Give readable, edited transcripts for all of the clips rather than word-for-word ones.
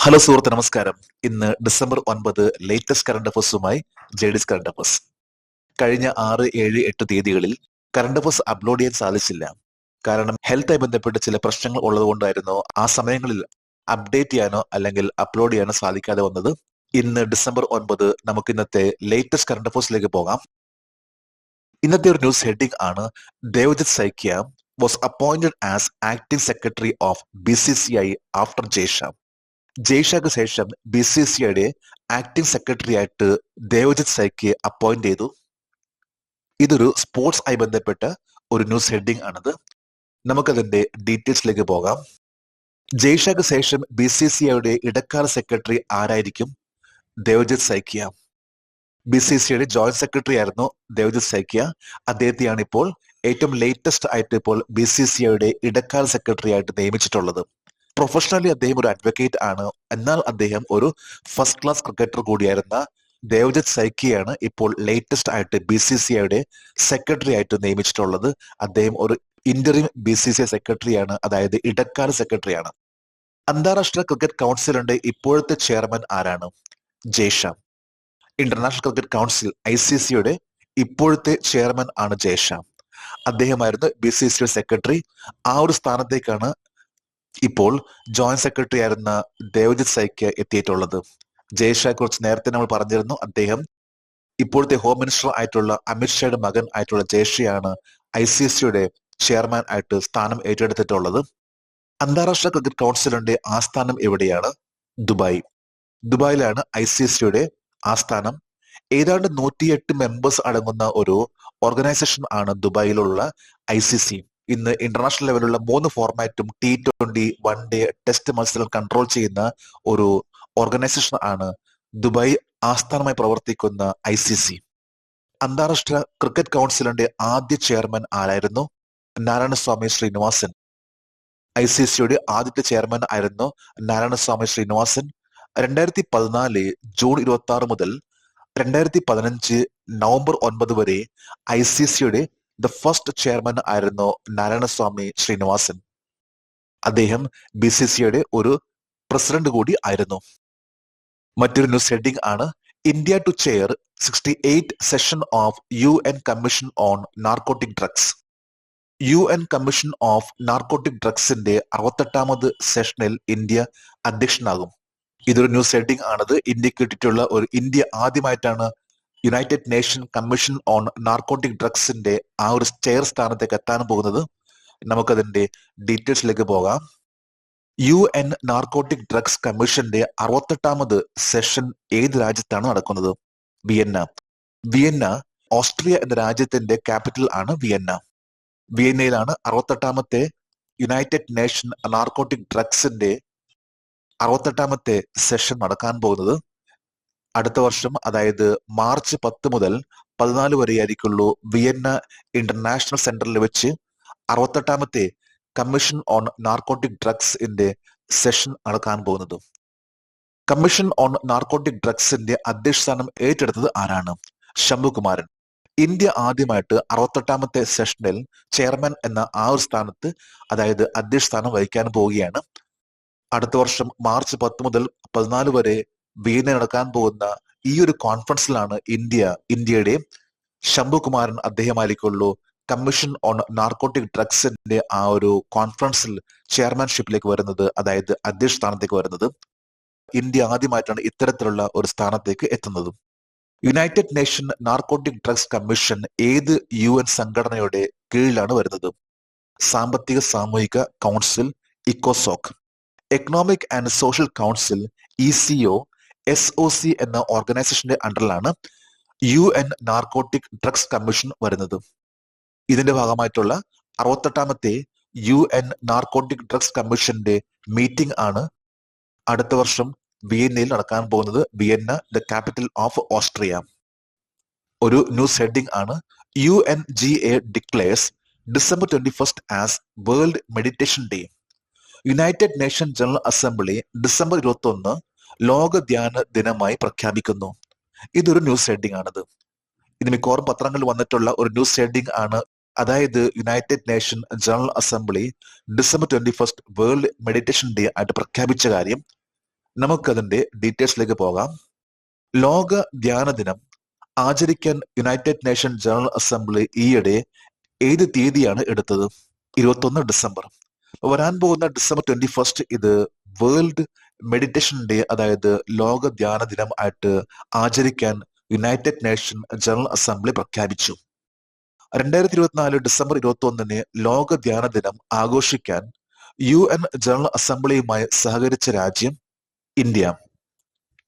Hello സുഹൃത്ത്, നമസ്കാരം. ഇന്ന് ഡിസംബർ 9 ലേറ്റസ്റ്റ് കറണ്ട് അഫേഴ്സുമായി ജെഡിസ് കറണ്ട് അഫേഴ്സ്. കഴിഞ്ഞ 6, 7, 8 തീയതികളിൽ കറണ്ട് അഫേഴ്സ് അപ്ലോഡ് ചെയ്യാൻ സാധിച്ചില്ല. കാരണം ഹെൽത്തായി ബന്ധപ്പെട്ട് ചില പ്രശ്നങ്ങൾ ഉള്ളതുകൊണ്ടായിരുന്നു ആ സമയങ്ങളിൽ അപ്ഡേറ്റ് ചെയ്യാനോ അല്ലെങ്കിൽ അപ്ലോഡ് ചെയ്യാനോ സാധിക്കാതെ വന്നത്. ഇന്ന് ഡിസംബർ 9 നമുക്ക് ഇന്നത്തെ ലേറ്റസ്റ്റ് കറണ്ട് അഫേഴ്സിലേക്ക് പോകാം. ഇന്നത്തെ ഒരു ന്യൂസ് ഹെഡിംഗ് ആണ്: Devajit Saikia was appointed as acting secretary of BCCI after Jay Shah. ജയ്ഷയ്ക്ക് ശേഷം BCCIയുടെ ആക്ടിംഗ് സെക്രട്ടറി ആയിട്ട് ദേവജിത് സൈക്കിയെ അപ്പോയിന്റ് ചെയ്തു. ഇതൊരു സ്പോർട്സ് ആയി ബന്ധപ്പെട്ട ഒരു ന്യൂസ് ഹെഡിംഗ് ആണിത്. നമുക്കതിന്റെ ഡീറ്റെയിൽസിലേക്ക് പോകാം. ജയ്ഷയ്ക്ക് ശേഷം BCCIയുടെ ഇടക്കാല സെക്രട്ടറി ആരായിരിക്കും? ദേവജിത് സൈക്കിയ. BCCIയുടെ ജോയിന്റ് സെക്രട്ടറി ആയിരുന്നു ദേവജിത് സൈക്കിയ. അദ്ദേഹത്തെയാണ് ഇപ്പോൾ ഏറ്റവും ലേറ്റസ്റ്റ് ആയിട്ട് ഇപ്പോൾ BCCIയുടെ ഇടക്കാല സെക്രട്ടറി ആയിട്ട് നിയമിച്ചിട്ടുള്ളത്. പ്രൊഫഷണലി അദ്ദേഹം ഒരു അഡ്വക്കേറ്റ് ആണ്. എന്നാൽ അദ്ദേഹം ഒരു ഫസ്റ്റ് ക്ലാസ് ക്രിക്കറ്റർ കൂടിയായിരുന്ന ദേവജിത് സൈക്കിയാണ് ഇപ്പോൾ ലേറ്റസ്റ്റ് ആയിട്ട് BCCIയുടെ സെക്രട്ടറി ആയിട്ട് നിയമിച്ചിട്ടുള്ളത്. അദ്ദേഹം ഒരു ഇന്ററിം BCCI സെക്രട്ടറിയാണ്, അതായത് ഇടക്കാല സെക്രട്ടറിയാണ്. അന്താരാഷ്ട്ര ക്രിക്കറ്റ് കൗൺസിലിന്റെ ഇപ്പോഴത്തെ ചെയർമാൻ ആരാണ്? ജയ്ഷ. ഇന്റർനാഷണൽ ക്രിക്കറ്റ് കൗൺസിൽ ICCയുടെ ഇപ്പോഴത്തെ ചെയർമാൻ ആണ് ജയ്ഷ. അദ്ദേഹമായിരുന്നു BCCI സെക്രട്ടറി. ആ ഒരു സ്ഥാനത്തേക്കാണ് ഇപ്പോൾ ജോയിന്റ് സെക്രട്ടറി ആയിരുന്ന ദേവജിത് സൈക്കിയ എത്തിയിട്ടുള്ളത്. ജയ്ഷയെ കുറിച്ച് നേരത്തെ നമ്മൾ പറഞ്ഞിരുന്നു. അദ്ദേഹം ഇപ്പോഴത്തെ ഹോം മിനിസ്റ്റർ ആയിട്ടുള്ള അമിത്ഷായുടെ മകൻ ആയിട്ടുള്ള ജയ്ഷയാണ് ICCയുടെ ചെയർമാൻ ആയിട്ട് സ്ഥാനം ഏറ്റെടുത്തിട്ടുള്ളത്. അന്താരാഷ്ട്ര ക്രിക്കറ്റ് കൗൺസിലിന്റെ ആസ്ഥാനം എവിടെയാണ്? ദുബായ്. ദുബായിലാണ് ICCയുടെ ആസ്ഥാനം. ഏതാണ്ട് 108 മെമ്പേഴ്സ് അടങ്ങുന്ന ഒരു ഓർഗനൈസേഷൻ ആണ് ദുബായിലുള്ള ICC. ഇന്ന് ഇന്റർനാഷണൽ ലെവലുള്ള 3 ഫോർമാറ്റും T20, വൺ ഡേ, ടെസ്റ്റ് മത്സരം കൺട്രോൾ ചെയ്യുന്ന ഒരു ഓർഗനൈസേഷൻ ആണ് ദുബായ് ആസ്ഥാനമായി പ്രവർത്തിക്കുന്ന ICC. അന്താരാഷ്ട്ര ക്രിക്കറ്റ് കൗൺസിലിന്റെ ആദ്യ ചെയർമാൻ ആരായിരുന്നു? നാരായണസ്വാമി ശ്രീനിവാസൻ. ICCയുടെ ആദ്യത്തെ ചെയർമാൻ ആയിരുന്നു നാരായണസ്വാമി ശ്രീനിവാസൻ. 2014 ജൂൺ 26 മുതൽ 2015 നവംബർ 9 വരെ ICCയുടെ ഫസ്റ്റ് ചെയർമാൻ ആയിരുന്നു നാരായണസ്വാമി ശ്രീനിവാസൻ. അദ്ദേഹം BCCയുടെ ഒരു പ്രസിഡന്റ് കൂടി ആയിരുന്നു. മറ്റൊരു ന്യൂസ് ഹെഡിംഗ് ആണ്: India to chair 68 session of UN commission on narcotic drugs. UN commission of narcotic ഡ്രഗ്സിന്റെ 68ാമത് സെഷനിൽ ഇന്ത്യ അധ്യക്ഷനാകും. ഇതൊരു ന്യൂസ് ഹെഡിംഗ് ആണത്. ഇന്ത്യക്ക് കിട്ടിയിട്ടുള്ള ഇന്ത്യ ആദ്യമായിട്ടാണ് United Nation commission on narcotic ഡ്രഗ്സിന്റെ ആ ഒരു ചെയർ സ്ഥാനത്തേക്ക് എത്താൻ പോകുന്നത്. നമുക്കതിന്റെ ഡീറ്റെയിൽസിലേക്ക് പോകാം. UN നാർക്കോട്ടിക് ഡ്രഗ്സ് കമ്മീഷന്റെ 68ാമത് സെഷൻ ഏത് രാജ്യത്താണ് നടക്കുന്നത്? വിയന്ന. വിയന്ന ഓസ്ട്രിയ എന്ന രാജ്യത്തിന്റെ ക്യാപിറ്റൽ ആണ് വിയന്ന. വിയന്നയിലാണ് 68ാമത്തെ യുണൈറ്റഡ് നേഷൻ നാർക്കോട്ടിക് ഡ്രഗ്സിന്റെ 68ാമത്തെ സെഷൻ നടക്കാൻ പോകുന്നത്. അടുത്ത വർഷം, അതായത് മാർച്ച് 10 മുതൽ 14 വരെയായിരിക്കുള്ളൂ വിയന്ന ഇന്റർനാഷണൽ സെന്ററിൽ വെച്ച് 68ാമത്തെ കമ്മീഷൻ ഓൺ നാർക്കോട്ടിക് ഡ്രഗ്സിന്റെ സെഷൻ നടക്കാൻ പോകുന്നത്. കമ്മീഷൻ ഓൺ നാർക്കോട്ടിക് ഡ്രഗ്സിന്റെ അധ്യക്ഷ സ്ഥാനം ഏറ്റെടുത്തത് ആരാണ്? ശംഭുകുമാരൻ. ഇന്ത്യ ആദ്യമായിട്ട് 68ാമത്തെ സെഷനിൽ ചെയർമാൻ എന്ന ആ ഒരു സ്ഥാനത്ത്, അതായത് അധ്യക്ഷ സ്ഥാനം വഹിക്കാൻ പോവുകയാണ്. അടുത്ത വർഷം മാർച്ച് 10 മുതൽ 14 വരെ വിയന്ന നടക്കാൻ പോകുന്ന ഈ ഒരു കോൺഫറൻസിലാണ് ഇന്ത്യയുടെ ശംഭുകുമാരൻ അദ്ദേഹമായിരിക്കുള്ളൂ കമ്മീഷൻ ഓൺ നാർക്കോട്ടിക് ഡ്രഗ്സിന്റെ ആ ഒരു കോൺഫറൻസിൽ ചെയർമാൻഷിപ്പിലേക്ക് വരുന്നത്, അതായത് അധ്യക്ഷ സ്ഥാനത്തേക്ക് വരുന്നത്. ഇന്ത്യ ആദ്യമായിട്ടാണ് ഇത്തരത്തിലുള്ള ഒരു സ്ഥാനത്തേക്ക് എത്തുന്നത്. United Nation narcotic drugs commission ഏത് UN സംഘടനയുടെ കീഴിലാണ് വരുന്നത്? സാമ്പത്തിക സാമൂഹിക കൗൺസിൽ, ഇക്കോസോക്. Economic and social council, ECO, SOC എന്ന ഓർഗനൈസേഷന്റെ അണ്ടറിലാണ് UN നാർക്കോട്ടിക് ഡ്രഗ്സ് കമ്മീഷൻ വരുന്നത്. ഇതിന്റെ ഭാഗമായിട്ടുള്ള 68ാമത്തെ UN നാർക്കോട്ടിക് ഡ്രഗ്സ് കമ്മീഷന്റെ മീറ്റിംഗ് ആണ് അടുത്ത വർഷം വിയന്നയിൽ നടക്കാൻ പോകുന്നത്. Vienna, the capital of Austria. ഒരു ന്യൂസ് ഹെഡിംഗ് ആണ്: UNGA declares December 21 as world meditation day. United Nation General Assembly December 21 ലോക ധ്യാന ദിനമായി പ്രഖ്യാപിക്കുന്നു. ഇതൊരു ന്യൂസ് ഹെഡിംഗ് ആണിത്. ഇത് മിക്കവാറും പത്രങ്ങളിൽ വന്നിട്ടുള്ള ഒരു ന്യൂസ് ഹെഡിംഗ് ആണ്. അതായത് United Nation General assembly December 21 world meditation day ആയിട്ട് പ്രഖ്യാപിച്ച കാര്യം നമുക്കതിന്റെ ഡീറ്റെയിൽസിലേക്ക് പോകാം. ലോക ധ്യാന ദിനം ആചരിക്കാൻ യുണൈറ്റഡ് നേഷൻ ജനറൽ അസംബ്ലി ഈയിടെ ഏത് തീയതിയാണ് എടുത്തത്? 21 ഡിസംബർ. വരാൻ പോകുന്ന December 21 ഇത് വേൾഡ് മെഡിറ്റേഷൻ ഡേ, അതായത് ലോക ധ്യാന ദിനം ആയിട്ട് ആചരിക്കാൻ യുണൈറ്റഡ് നേഷൻ ജനറൽ അസംബ്ലി പ്രഖ്യാപിച്ചു. 2024 December 21 ലോക ധ്യാന ദിനം ആഘോഷിക്കാൻ UN ജനറൽ അസംബ്ലിയുമായി സഹകരിച്ച രാജ്യം ഇന്ത്യ.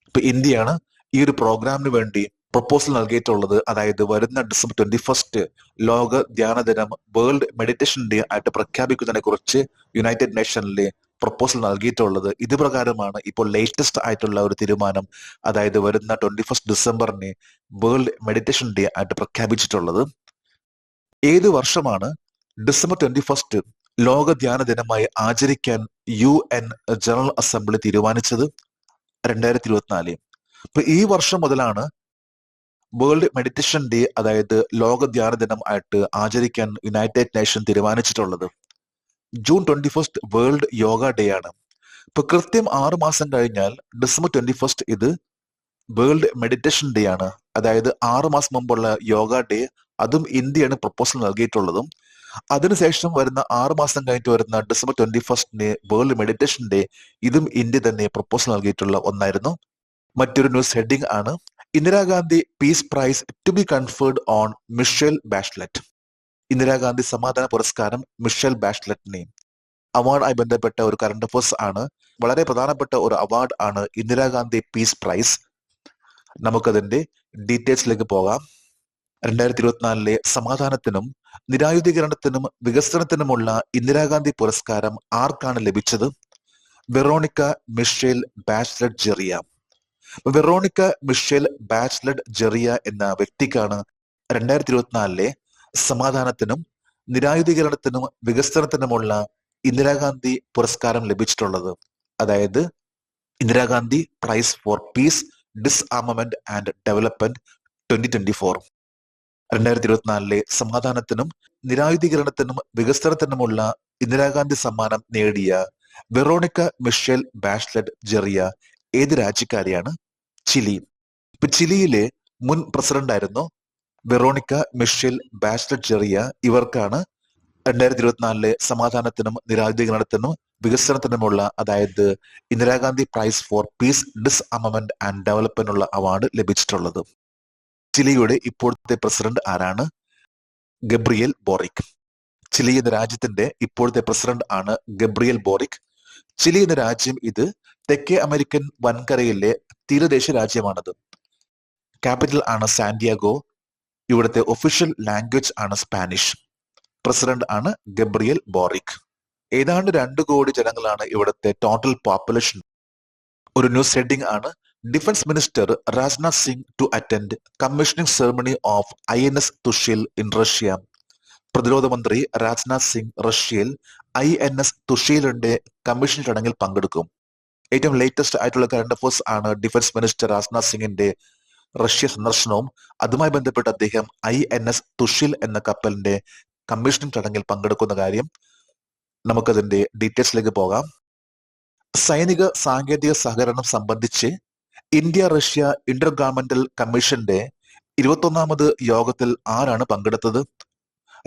ഇപ്പൊ ഇന്ത്യയാണ് ഈ ഒരു പ്രോഗ്രാമിന് വേണ്ടി പ്രപ്പോസൽ നൽകിയിട്ടുള്ളത്. അതായത് വരുന്ന December 21 ലോക ധ്യാന ദിനം വേൾഡ് മെഡിറ്റേഷൻ ഡേ ആയിട്ട് പ്രഖ്യാപിക്കുന്നതിനെ കുറിച്ച് യുണൈറ്റഡ് നേഷനിലെ പ്രപ്പോസൽ നൽകിയിട്ടുള്ളത്. ഇത് പ്രകാരമാണ് ഇപ്പോൾ ലേറ്റസ്റ്റ് ആയിട്ടുള്ള ഒരു തീരുമാനം, അതായത് വരുന്ന 21 ഡിസംബറിനെ വേൾഡ് മെഡിറ്റേഷൻ ഡേ ആയിട്ട് പ്രഖ്യാപിച്ചിട്ടുള്ളത്. ഏത് വർഷമാണ് December 21 ലോക ധ്യാന ദിനമായി ആചരിക്കാൻ UN ജനറൽ അസംബ്ലി തീരുമാനിച്ചത്? 2024. ഇപ്പൊ ഈ വർഷം മുതലാണ് വേൾഡ് മെഡിറ്റേഷൻ ഡേ, അതായത് ലോക ധ്യാന ദിനം ആയിട്ട് ആചരിക്കാൻ യുണൈറ്റഡ് നേഷൻ തീരുമാനിച്ചിട്ടുള്ളത്. June 21 വേൾഡ് യോഗ ഡേ ആണ്. ഇപ്പൊ കൃത്യം 6 മാസം കഴിഞ്ഞാൽ December 21 ഇത് വേൾഡ് മെഡിറ്റേഷൻ ഡേ ആണ്. അതായത് 6 മാസം മുമ്പുള്ള യോഗ ഡേ, അതും ഇന്ത്യയാണ് പ്രപ്പോസൽ നൽകിയിട്ടുള്ളതും. അതിനുശേഷം വരുന്ന 6 മാസം കഴിഞ്ഞിട്ട് വരുന്ന December 21 വേൾഡ് മെഡിറ്റേഷൻ ഡേ, ഇതും ഇന്ത്യ തന്നെ പ്രപ്പോസൽ നൽകിയിട്ടുള്ള ഒന്നായിരുന്നു. മറ്റൊരു ന്യൂസ് ഹെഡിംഗ് ആണ് Indira Gandhi peace prize to be conferred on Michelle Bachelet. Indira Gandhi സമാധാന പുരസ്കാരം മിഷേൽ ബാഷ്ലെറ്റിനെ. അവാർഡായി ബന്ധപ്പെട്ട ഒരു കറണ്ട് അഫയേഴ്സ് ആണ്. വളരെ പ്രധാനപ്പെട്ട ഒരു അവാർഡ് ആണ് ഇന്ദിരാഗാന്ധി പീസ് പ്രൈസ്. നമുക്കതിന്റെ ഡീറ്റെയിൽസിലേക്ക് പോകാം. 2024 സമാധാനത്തിനും നിരായുധീകരണത്തിനും വികസനത്തിനുമുള്ള ഇന്ദിരാഗാന്ധി പുരസ്കാരം ആർക്കാണ് ലഭിച്ചത്? Veronica Michelle Bachelet Jeria. Veronica Michelle Bachelet Jeria എന്ന വ്യക്തിക്കാണ് 2024 സമാധാനത്തിനും നിരായുധീകരണത്തിനും വികസനത്തിനുമുള്ള ഇന്ദിരാഗാന്ധി പുരസ്കാരം ലഭിച്ചിട്ടുള്ളത്. അതായത് Indira Gandhi prize for peace, disarmament and development 2024. 2024 സമാധാനത്തിനും നിരായുധീകരണത്തിനും വികസനത്തിനുമുള്ള ഇന്ദിരാഗാന്ധി സമ്മാനം നേടിയ വെറോണിക്ക മിഷേൽ ബാച്ച്ലെറ്റ് ജെറിയ ഏത് രാജ്യക്കാരിയാണ്? ചിലി. ഇപ്പൊ ചിലിയിലെ മുൻ പ്രസിഡന്റ് ആയിരുന്നു വെറോണിക്ക മിഷേൽ ബാച്ച്ലെറ്റ് ജെറിയ. ഇവർക്കാണ് 2024 സമാധാനത്തിനും നിരായുധീകരണത്തിനും വികസനത്തിനുമുള്ള, അതായത് Indira Gandhi prize for peace, disarmament and ഡെവലപ്മെന്റിനുള്ള അവാർഡ് ലഭിച്ചിട്ടുള്ളത്. ചിലിയുടെ ഇപ്പോഴത്തെ പ്രസിഡന്റ് ആരാണ്? Gabriel boric. ചിലി എന്ന രാജ്യത്തിന്റെ ഇപ്പോഴത്തെ പ്രസിഡന്റ് ആണ് ഗബ്രിയേൽ ബോറിക്. ചിലി എന്ന രാജ്യം ഇത് തെക്കേ അമേരിക്കൻ വൻകരയിലെ തീരദേശ രാജ്യമാണത്. ക്യാപിറ്റൽ ആണ് സാന്റിയാഗോ. ഇവിടുത്തെ ഒഫീഷ്യൽ ലാംഗ്വേജ് ആണ് സ്പാനിഷ്. പ്രസിഡന്റ് ആണ് ഗബ്രിയേൽ ബോറിക്. ഏതാണ്ട് 2 കോടി ജനങ്ങളാണ് ഇവിടുത്തെ ടോട്ടൽ പോപ്പുലേഷൻ. ഒരു ന്യൂസ് ഹെഡിംഗ് ആണ് defence minister Rajnath Singh to attend commissioning ceremony of INS Tushil in Russia. പ്രതിരോധ മന്ത്രി രാജ്നാഥ് സിംഗ് റഷ്യയിൽ INS തുഷീലിന്റെ കമ്മീഷൻ ചടങ്ങിൽ പങ്കെടുക്കും. ഏറ്റവും ലേറ്റസ്റ്റ് ആയിട്ടുള്ള കറണ്ട് അഫയേഴ്സ് ആണ് ഡിഫൻസ് മിനിസ്റ്റർ രാജ്നാഥ് സിംഗിന്റെ റഷ്യ സന്ദർശനവും അതുമായി ബന്ധപ്പെട്ട് അദ്ദേഹം INS തുഷിൽ എന്ന കപ്പലിന്റെ കമ്മീഷനിങ് ചടങ്ങിൽ പങ്കെടുക്കുന്ന കാര്യം. നമുക്കതിന്റെ ഡീറ്റെയിൽസിലേക്ക് പോകാം. സൈനിക സാങ്കേതിക സഹകരണം സംബന്ധിച്ച് ഇന്ത്യ റഷ്യ ഇന്റർ ഗവൺമെന്റൽ കമ്മീഷന്റെ 21ാമത് യോഗത്തിൽ ആരാണ് പങ്കെടുത്തത്?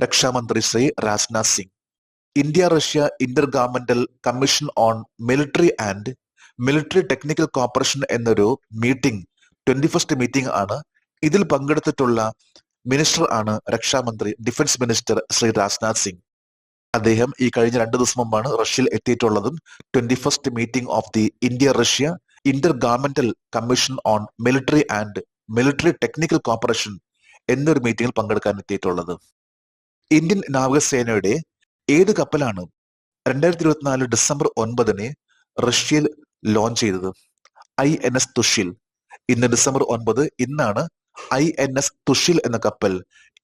രക്ഷാമന്ത്രി Shri Rajnath Singh. India Russia inter governmental commission on military and military technical cooperation എന്നൊരു മീറ്റിംഗ് 21st മീറ്റിംഗ് ആണ്. ഇതിൽ പങ്കെടുത്തിട്ടുള്ള മിനിസ്റ്റർ ആണ് രക്ഷാമന്ത്രി, ഡിഫൻസ് മിനിസ്റ്റർ ശ്രീ രാജ്നാഥ് സിംഗ്. അദ്ദേഹം ഈ കഴിഞ്ഞ 2 ദിവസം മുമ്പാണ് റഷ്യയിൽ എത്തിയിട്ടുള്ളതും 21st meeting of the India Russia inter governmental commission on military and military technical cooperation എന്നൊരു മീറ്റിംഗിൽ പങ്കെടുക്കാൻ എത്തിയിട്ടുള്ളത്. ഇന്ത്യൻ നാവികസേനയുടെ ഏത് കപ്പലാണ് 2024 December 9 റഷ്യയിൽ ലോഞ്ച് ചെയ്തത്? INS തുഷിൽ. ഇന്ന് December 9, ഇന്നാണ് INS തുഷിൽ എന്ന കപ്പൽ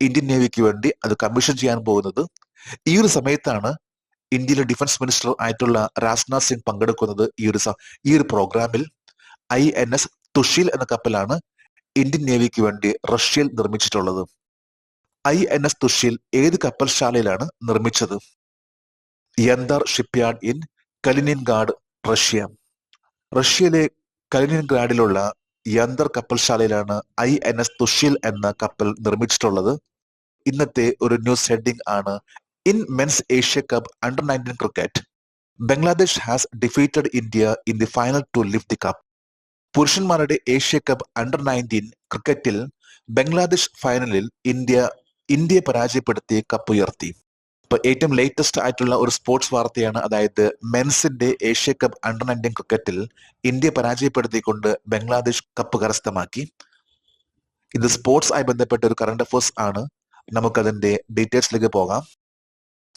ഇന്ത്യൻ നേവിക്ക് വേണ്ടി അത് കമ്മീഷൻ ചെയ്യാൻ പോകുന്നത്. ഈ ഒരു സമയത്താണ് ഇന്ത്യയിലെ ഡിഫൻസ് മിനിസ്റ്റർ ആയിട്ടുള്ള രാജ്നാഥ് സിംഗ് പങ്കെടുക്കുന്നത്. ഈ ഒരു പ്രോഗ്രാമിൽ INS തുഷിൽ എന്ന കപ്പലാണ് ഇന്ത്യൻ നേവിക്ക് വേണ്ടി റഷ്യയിൽ നിർമ്മിച്ചിട്ടുള്ളത്. INS തുഷിൽ ഏത് കപ്പൽശാലയിലാണ് നിർമ്മിച്ചത്? യന്താർ ഷിപ്പ്യാർഡ് ഇൻ കലിനിൻഗാഡ്, റഷ്യ. റഷ്യയിലെ കലിനിൻഗ്രാഡിലുള്ള യന്തർ കപ്പൽശാലയിലാണ് INS തുഷിൽ എന്ന കപ്പൽ നിർമ്മിച്ചിട്ടുള്ളത്. ഇന്നത്തെ ഒരു ന്യൂസ് ഹെഡിംഗ് ആണ്: in men's Asia cup under 19 cricket, Bangladesh has defeated India in the final to lift the cup. പുരുഷന്മാരുടെ ഏഷ്യ കപ്പ് അണ്ടർ 19 ക്രിക്കറ്റിൽ ബംഗ്ലാദേശ് ഫൈനലിൽ ഇന്ത്യയെ പരാജയപ്പെടുത്തി കപ്പ് ഉയർത്തി. ഇപ്പൊ ഏറ്റവും ലേറ്റസ്റ്റ് ആയിട്ടുള്ള ഒരു സ്പോർട്സ് വാർത്തയാണ്. അതായത് മെൻസിന്റെ ഏഷ്യ കപ്പ് അണ്ടർ 19 ക്രിക്കറ്റിൽ ഇന്ത്യയെ പരാജയപ്പെടുത്തിക്കൊണ്ട് ബംഗ്ലാദേശ് കപ്പ് കരസ്ഥമാക്കി. ഇത് സ്പോർട്സ് ആയി ബന്ധപ്പെട്ട ഒരു കറണ്ട് അഫയേഴ്സ് ആണ്. നമുക്കതിന്റെ ഡീറ്റെയിൽസിലേക്ക് പോകാം.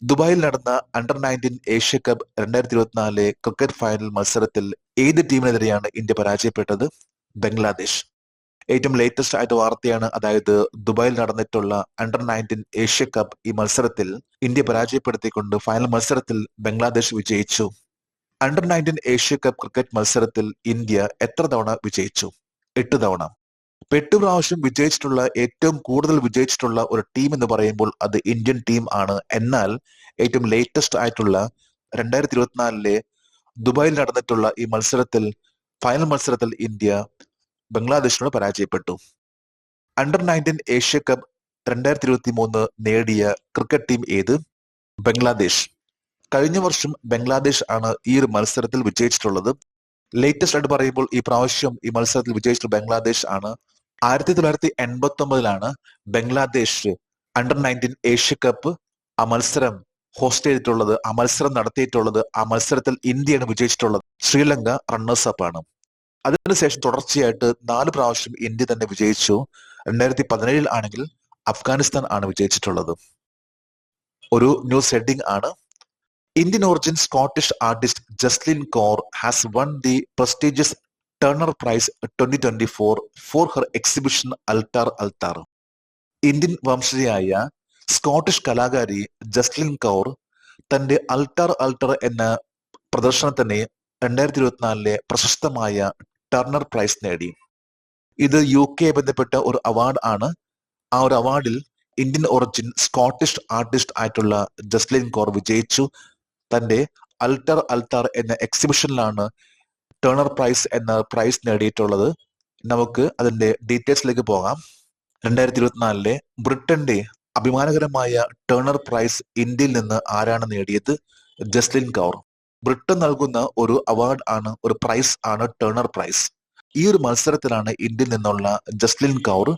ദുബായിൽ നടന്ന under 19 Asia cup 2024 cricket final മത്സരത്തിൽ ഏത് ടീമിനെതിരെയാണ് ഇന്ത്യ പരാജയപ്പെട്ടത്? ബംഗ്ലാദേശ്. ഏറ്റവും ലേറ്റസ്റ്റ് ആയിട്ട് വാർത്തയാണ്. അതായത് ദുബായിൽ നടന്നിട്ടുള്ള അണ്ടർ 19 ഏഷ്യ കപ്പ് ഈ മത്സരത്തിൽ ഇന്ത്യ പരാജയപ്പെടുത്തിക്കൊണ്ട് ഫൈനൽ മത്സരത്തിൽ ബംഗ്ലാദേശ് വിജയിച്ചു. അണ്ടർ 19 ഏഷ്യ കപ്പ് ക്രിക്കറ്റ് മത്സരത്തിൽ ഇന്ത്യ എത്ര തവണ വിജയിച്ചു? 8 തവണ. 8 പ്രാവശ്യം വിജയിച്ചിട്ടുള്ള, ഏറ്റവും കൂടുതൽ വിജയിച്ചിട്ടുള്ള ഒരു ടീം എന്ന് പറയുമ്പോൾ അത് ഇന്ത്യൻ ടീം ആണ്. എന്നാൽ ഏറ്റവും ലേറ്റസ്റ്റ് ആയിട്ടുള്ള 2024 ദുബായിൽ നടന്നിട്ടുള്ള ഈ മത്സരത്തിൽ, ഫൈനൽ മത്സരത്തിൽ ഇന്ത്യ ബംഗ്ലാദേശിനോട് പരാജയപ്പെട്ടു. അണ്ടർ 19 ഏഷ്യ കപ്പ് 2023 നേടിയ ക്രിക്കറ്റ് ടീം ഏത്? ബംഗ്ലാദേശ്. കഴിഞ്ഞ വർഷം ബംഗ്ലാദേശ് ആണ് ഈ ഒരു മത്സരത്തിൽ വിജയിച്ചിട്ടുള്ളത്. ലേറ്റസ്റ്റ് ആയിട്ട് പറയുമ്പോൾ ഈ പ്രാവശ്യം ഈ മത്സരത്തിൽ വിജയിച്ചിട്ടുള്ള ബംഗ്ലാദേശ് ആണ്. 1989 ബംഗ്ലാദേശ് അണ്ടർ 19 ഏഷ്യ കപ്പ് ആ മത്സരം ഹോസ്റ്റ് ചെയ്തിട്ടുള്ളത്, ആ മത്സരം നടത്തിയിട്ടുള്ളത്. ആ മത്സരത്തിൽ ഇന്ത്യയാണ് വിജയിച്ചിട്ടുള്ളത്. ശ്രീലങ്ക റണ്ണേഴ്സ് അപ്പ് ആണ്. അതിനുശേഷം തുടർച്ചയായിട്ട് 4 പ്രാവശ്യം ഇന്ത്യ തന്നെ വിജയിച്ചു. 2017 ആണെങ്കിൽ അഫ്ഗാനിസ്ഥാൻ ആണ് വിജയിച്ചിട്ടുള്ളത്. ഒരു ന്യൂസ് ഹെഡിംഗ് ആണ്: Indian origin Scottish artist Jasleen Kaur has won the prestigious Turner prize 2024 for her exhibition altar altar. Indian വംശജയായ സ്കോട്ടിഷ് കലാകാരി ജസ്ലിൻ കൗർ തന്റെ അൽട്ടാർ അൽട്ടർ എന്ന പ്രദർശനത്തിന് 2024 പ്രശസ്തമായ ടർണർ പ്രൈസ് നേടി. ഇത് UK ബന്ധപ്പെട്ട ഒരു അവാർഡ് ആണ്. ആ ഒരു അവാർഡിൽ ഇന്ത്യൻ ഒറിജിൻ സ്കോട്ടിഷ് ആർട്ടിസ്റ്റ് ആയിട്ടുള്ള ജസ്ലിൻ കൗർ വിജയിച്ചു. തന്റെ അൽട്ടർ അൽത്താർ എന്ന എക്സിബിഷനിലാണ് ടേണർ പ്രൈസ് എന്ന പ്രൈസ് നേടിയിട്ടുള്ളത്. നമുക്ക് അതിന്റെ ഡീറ്റെയിൽസിലേക്ക് പോകാം. 2024 ബ്രിട്ടന്റെ അഭിമാനകരമായ ടേണർ പ്രൈസ് ഇന്ത്യയിൽ നിന്ന് ആരാണ് നേടിയത്? ജസ്ലിൻ കൗർ. ബ്രിട്ടൻ നൽകുന്ന ഒരു അവാർഡ് ആണ്, ഒരു പ്രൈസ് ആണ് ടേണർ പ്രൈസ്. ഈ ഒരു മത്സരത്തിലാണ് ഇന്ത്യയിൽ നിന്നുള്ള ജസ്ലിൻ കൗർ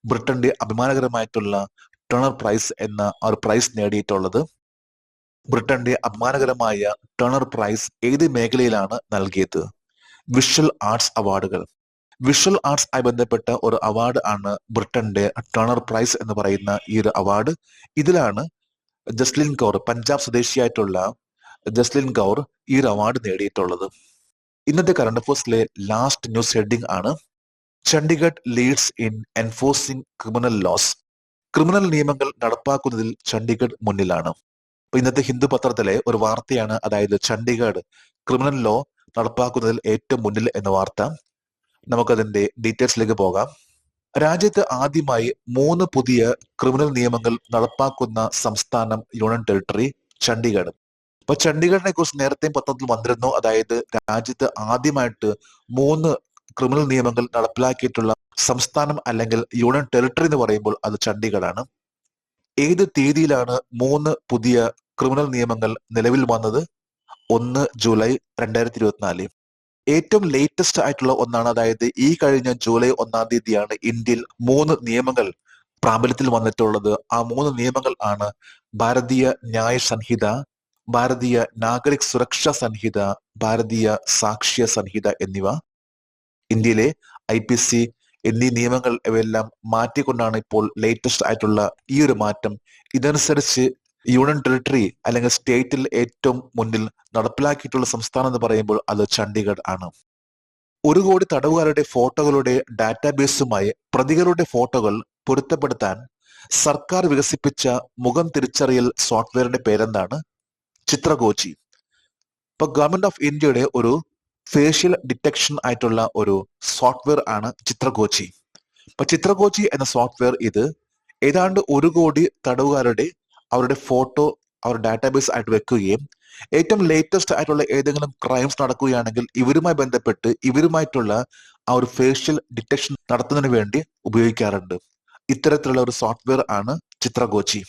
ബ്രിട്ടന്റെ അഭിമാനകരമായിട്ടുള്ള ടേണർ പ്രൈസ് എന്ന ഒരു പ്രൈസ് നേടിയിട്ടുള്ളത്. ബ്രിട്ടന്റെ അഭിമാനകരമായ ടേണർ പ്രൈസ് ഏത് മേഖലയിലാണ് നൽകിയത്? വിഷ്വൽ ആർട്സ് അവാർഡുകൾ. വിഷ്വൽ ആർട്സ് ആയി ബന്ധപ്പെട്ട ഒരു അവാർഡ് ആണ് ബ്രിട്ടന്റെ ടേണർ പ്രൈസ് എന്ന് പറയുന്ന ഈ ഒരു അവാർഡ്. ഇതിലാണ് ജസ്ലിൻ കൗർ, പഞ്ചാബ് സ്വദേശിയായിട്ടുള്ള ജസ്ലിൻ കൗർ ഈ ഒരു അവാർഡ് നേടിയിട്ടുള്ളത്. ഇന്നത്തെ കറണ്ട് അഫയേഴ്സിലെ ലാസ്റ്റ് ന്യൂസ് ഹെഡിംഗ് ആണ്: Chandigarh leads in enforcing criminal laws. Criminal നിയമങ്ങൾ നടപ്പാക്കുന്നതിൽ ചണ്ഡീഗഡ് മുന്നിലാണ്. ഇന്നത്തെ ഹിന്ദു പത്രത്തിലെ ഒരു വാർത്തയാണ്. അതായത് ചണ്ഡീഗഡ് ക്രിമിനൽ ലോ നടപ്പാക്കുന്നതിൽ ഏറ്റവും മുന്നിൽ എന്ന വാർത്ത. നമുക്കതിന്റെ ഡീറ്റെയിൽസിലേക്ക് പോകാം. രാജ്യത്ത് ആദ്യമായി 3 പുതിയ ക്രിമിനൽ നിയമങ്ങൾ നടപ്പാക്കുന്ന സംസ്ഥാനം യൂണിയൻ ടെറിട്ടറി ചണ്ഡീഗഡ്. അപ്പൊ ചണ്ഡീഗഡിനെ കുറിച്ച് നേരത്തെ പത്രത്തിൽ വന്നിരുന്നു. അതായത് രാജ്യത്ത് ആദ്യമായിട്ട് 3 ക്രിമിനൽ നിയമങ്ങൾ നടപ്പിലാക്കിയിട്ടുള്ള സംസ്ഥാനം അല്ലെങ്കിൽ യൂണിയൻ ടെറിട്ടറി എന്ന് പറയുമ്പോൾ അത് ചണ്ഡീഗഡാണ്. ഏത് തീയതിയിലാണ് 3 പുതിയ ക്രിമിനൽ നിയമങ്ങൾ നിലവിൽ വന്നത്? 1 ജൂലൈ 2024. ഏറ്റവും ലേറ്റസ്റ്റ് ആയിട്ടുള്ള ഒന്നാണ്. അതായത് ഈ കഴിഞ്ഞ ജൂലൈ 1 തീയതിയാണ് ഇന്ത്യയിൽ 3 നിയമങ്ങൾ പ്രാബല്യത്തിൽ വന്നിട്ടുള്ളത്. ആ 3 നിയമങ്ങൾ ആണ് ഭാരതീയ ന്യായ സംഹിത, ഭാരതീയ നാഗരിക് സുരക്ഷാ സംഹിത, ഭാരതീയ സാക്ഷ്യ സംഹിത എന്നിവ. ഇന്ത്യയിലെ IPC എന്നീ നിയമങ്ങൾ ഇവയെല്ലാം മാറ്റിക്കൊണ്ടാണ് ഇപ്പോൾ ലേറ്റസ്റ്റ് ആയിട്ടുള്ള ഈ ഒരു മാറ്റം. ഇതനുസരിച്ച് യൂണിയൻ ടെറിട്ടറി അല്ലെങ്കിൽ സ്റ്റേറ്റിൽ ഏറ്റവും മുന്നിൽ നടപ്പിലാക്കിയിട്ടുള്ള സംസ്ഥാനം എന്ന് പറയുമ്പോൾ അത് ചണ്ഡീഗഡ് ആണ്. 1 കോടി തടവുകാരുടെ ഫോട്ടോകളുടെ ഡാറ്റാബേസുമായി പ്രതികളുടെ ഫോട്ടോകൾ പൊരുത്തപ്പെടുത്താൻ സർക്കാർ വികസിപ്പിച്ച മുഖം തിരിച്ചറിയൽ സോഫ്റ്റ്വെയറിന്റെ പേരെന്താണ്? ചിത്രകോച്ചി. ഇപ്പൊ ഗവൺമെന്റ് ഓഫ് ഇന്ത്യയുടെ ഒരു ഫേഷ്യൽ ഡിറ്റക്ഷൻ ആയിട്ടുള്ള ഒരു സോഫ്റ്റ്വെയർ ആണ് ചിത്രകോച്ചി. അപ്പൊ ചിത്രകോച്ചി എന്ന സോഫ്റ്റ്വെയർ ഇത് ഏതാണ്ട് 1 കോടി തടവുകാരുടെ അവരുടെ ഫോട്ടോ അവർ ഡാറ്റാബേസ് ആയിട്ട് വെക്കുകയും ഏറ്റവും ലേറ്റസ്റ്റ് ആയിട്ടുള്ള ഏതെങ്കിലും ക്രൈംസ് നടക്കുകയാണെങ്കിൽ ഇവരുമായി ബന്ധപ്പെട്ട് ഇവരുമായിട്ടുള്ള ആ ഒരു ഫേഷ്യൽ ഡിറ്റക്ഷൻ നടത്തുന്നതിന് വേണ്ടി ഉപയോഗിക്കാറുണ്ട്. ഇത്തരത്തിലുള്ള ഒരു സോഫ്റ്റ്വെയർ ആണ് ചിത്രകോച്ചി.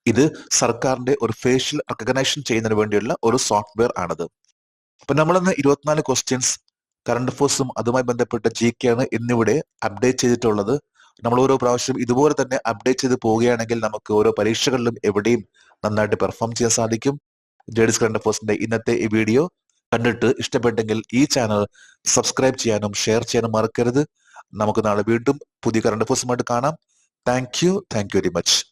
ഇത് സർക്കാരിന്റെ ഒരു ഫേഷ്യൽ റെക്കഗ്നൈഷൻ ചെയ്യുന്നതിന് വേണ്ടിയുള്ള ഒരു സോഫ്റ്റ്വെയർ ആണത്. അപ്പൊ നമ്മളിന്ന് 24 ക്വസ്റ്റ്യൻസ് കറണ്ട് അഫേഴ്സും അതുമായി ബന്ധപ്പെട്ട GK ആണ് ഇന്നിവിടെ അപ്ഡേറ്റ് ചെയ്തിട്ടുള്ളത്. നമ്മൾ ഓരോ പ്രാവശ്യം ഇതുപോലെ തന്നെ അപ്ഡേറ്റ് ചെയ്ത് പോവുകയാണെങ്കിൽ നമുക്ക് ഓരോ പരീക്ഷകളിലും എവിടെയും നന്നായിട്ട് പെർഫോം ചെയ്യാൻ സാധിക്കും. ജേഡീസ് കറണ്ട് അഫേഴ്സിന്റെ ഇന്നത്തെ ഈ വീഡിയോ കണ്ടിട്ട് ഇഷ്ടപ്പെട്ടെങ്കിൽ ഈ ചാനൽ സബ്സ്ക്രൈബ് ചെയ്യാനും ഷെയർ ചെയ്യാനും മറക്കരുത്. നമുക്ക് നാളെ വീണ്ടും പുതിയ കറണ്ട് അഫേഴ്സുമായിട്ട് കാണാം. Thank you very much.